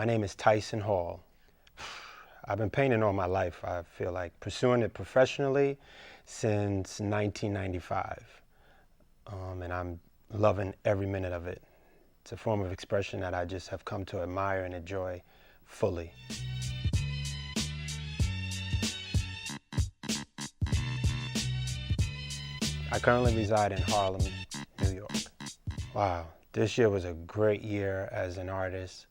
My name is Tyson Hall. I've been painting all my life. I feel like pursuing it professionally since 1995. And I'm loving every minute of it. It's a form of expression that I just have come to admire and enjoy fully. I currently reside in Harlem, New York. Wow, this year was a great year as an artist.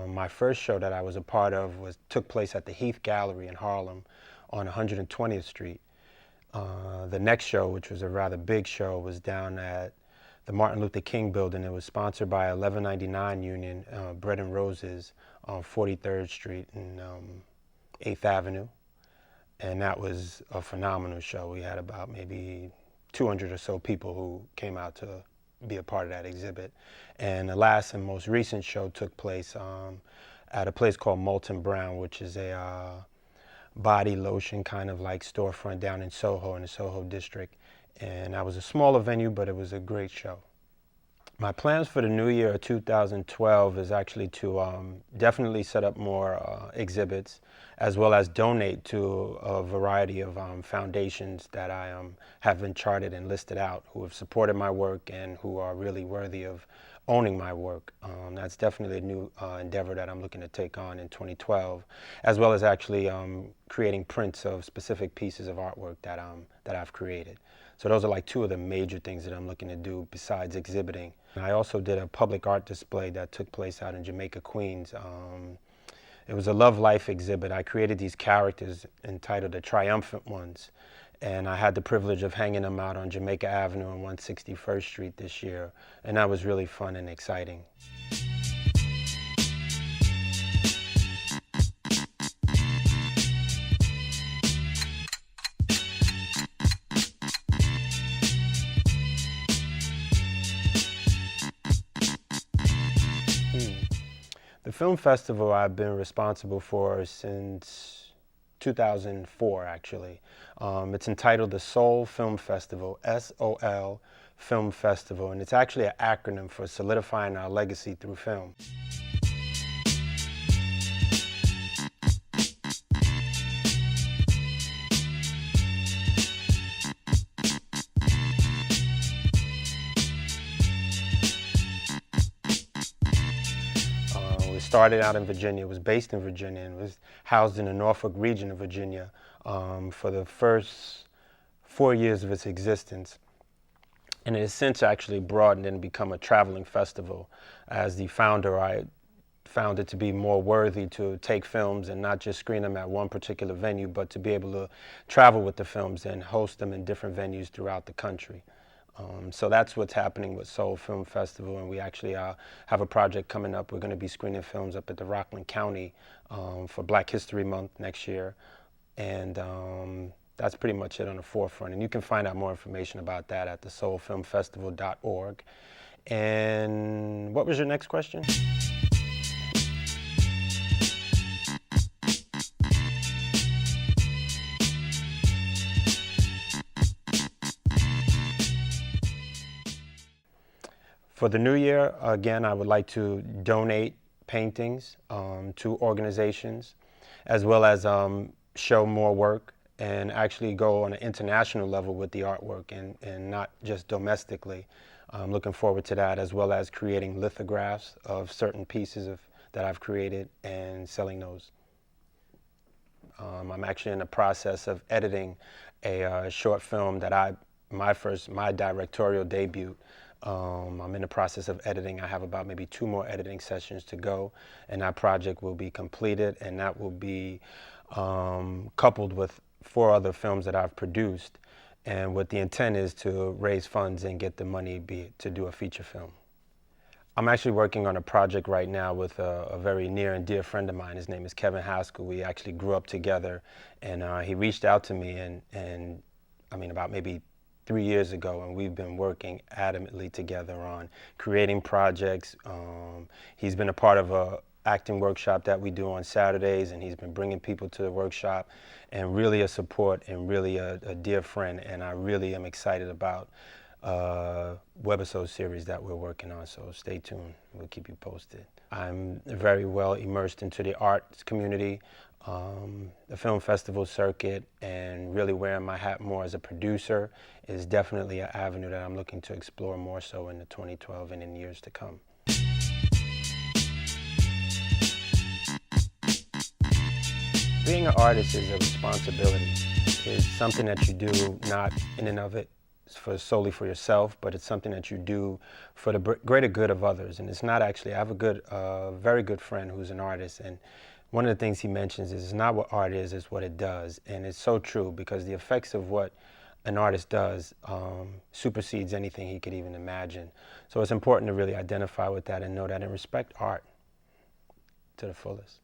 My first show that I was a part of took place at the Heath Gallery in Harlem on 120th Street. The next show, which was a rather big show, was down at the Martin Luther King building. It was sponsored by 1199 Union, Bread and Roses on 43rd Street and 8th Avenue. And that was a phenomenal show. We had about maybe 200 or so people who came out to be a part of that exhibit. And the last and most recent show took place at a place called Molton Brown, which is a body lotion kind of like storefront down in Soho, in the Soho district. And that was a smaller venue, but it was a great show. My plans for the new year of 2012 is actually to definitely set up more exhibits, as well as donate to a variety of foundations that I have been charted and listed out, who have supported my work and who are really worthy of owning my work. That's definitely a new endeavor that I'm looking to take on in 2012, as well as actually creating prints of specific pieces of artwork that I've created. So those are like two of the major things that I'm looking to do besides exhibiting. I also did a public art display that took place out in Jamaica, Queens. It was a love life exhibit. I created these characters entitled The Triumphant Ones, and I had the privilege of hanging them out on Jamaica Avenue and 161st Street this year, and that was really fun and exciting. The film festival I've been responsible for since 2004, actually. It's entitled the Soul Film Festival, S-O-L Film Festival, and it's actually an acronym for Solidifying Our Legacy Through Film. It started out in Virginia. It was based in Virginia and was housed in the Norfolk region of Virginia for the first 4 years of its existence. And it has since actually broadened and become a traveling festival. As the founder, I found it to be more worthy to take films and not just screen them at one particular venue, but to be able to travel with the films and host them in different venues throughout the country. So that's what's happening with Soul Film Festival, and we actually have a project coming up. We're going to be screening films up at the Rockland County for Black History Month next year, and that's pretty much it on the forefront. And you can find out more information about that at thesoulfilmfestival.org. And what was your next question? For the new year, again, I would like to donate paintings to organizations, as well as show more work and actually go on an international level with the artwork and not just domestically. I'm looking forward to that, as well as creating lithographs of certain pieces that I've created and selling those. I'm actually in the process of editing a short film that my directorial debut. I'm in the process of editing. I have about maybe 2 more editing sessions to go, and that project will be completed, and that will be coupled with 4 other films that I've produced, and what the intent is to raise funds and get the money to do a feature film. I'm actually working on a project right now with a very near and dear friend of mine. His name is Kevin Haskell. We actually grew up together, and he reached out to me and I mean about maybe 3 years ago, and we've been working adamantly together on creating projects. He's been a part of a acting workshop that we do on Saturdays, and he's been bringing people to the workshop, and really a support and really a dear friend, and I really am excited about webisode series that we're working on, so stay tuned. We'll keep you posted. I'm very well immersed into the arts community, the film festival circuit, and really wearing my hat more as a producer is definitely an avenue that I'm looking to explore more so in the 2012 and in years to come. Being an artist is a responsibility. It's something that you do not in and of it solely for yourself, but it's something that you do for the greater good of others. And it's not actually, I have a very good friend who's an artist, and one of the things he mentions is it's not what art is, it's what it does. And it's so true, because the effects of what an artist does supersedes anything he could even imagine. So it's important to really identify with that and know that and respect art to the fullest.